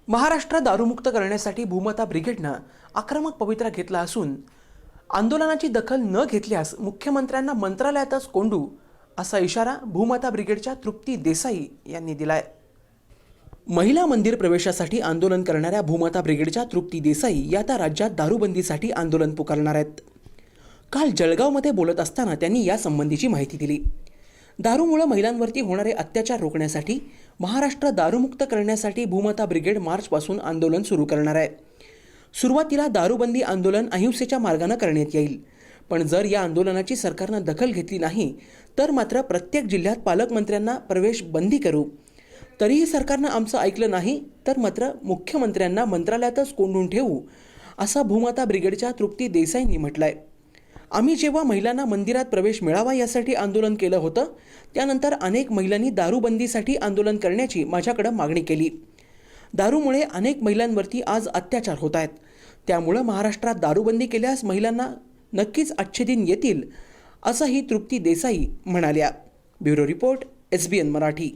महाराष्ट्र दारूमुक्त करण्यासाठी भूमाता ब्रिगेडनं आक्रमक पवित्रा घेतला असून आंदोलनाची दखल न घेतल्यास मुख्यमंत्र्यांना मंत्रालयातच कोंडू असा इशारा भूमाता ब्रिगेडच्या तृप्ती देसाई यांनी दिलाय। महिला मंदिर प्रवेशासाठी आंदोलन करणाऱ्या भूमाता ब्रिगेडच्या तृप्ती देसाई या आता राज्यात दारूबंदीसाठी आंदोलन पुकारणार आहेत। काल जळगावमध्ये बोलत असताना त्यांनी या संबंधीची माहिती दिली। दारूमुळे महिलांवरती होणारे अत्याचार रोखण्यासाठी महाराष्ट्र दारूमुक्त करण्यासाठी भूमाता ब्रिगेड मार्चपासून आंदोलन सुरू करणार आहे। सुरुवातीला दारूबंदी आंदोलन अहिंसेच्या मार्गाने करण्यात येईल, पण जर या आंदोलनाची सरकारने दखल घेतली नाही तर मात्र प्रत्येक जिल्ह्यात पालकमंत्र्यांना प्रवेश बंदी करू। तरीही सरकारने आमचं ऐकलं नाही तर मात्र मुख्यमंत्र्यांना मंत्रालयातच कोंडून ठेवू असा भूमाता ब्रिगेडच्या तृप्ती देसाईंनी म्हटलंय। आम्ही जेव्हा महिलांना मंदिरात प्रवेश मिळावा यासाठी आंदोलन केलं होतं, त्यानंतर अनेक महिलांनी दारूबंदीसाठी आंदोलन करण्याची माझ्याकडे मागणी केली। दारूमुळे अनेक महिलांवरती आज अत्याचार होत आहेत, त्यामुळे महाराष्ट्रात दारूबंदी केल्यास महिलांना नक्कीच अच्छे दिन येतील असंही तृप्ती देसाई म्हणाल्या। Bureau report, SBN Marathi.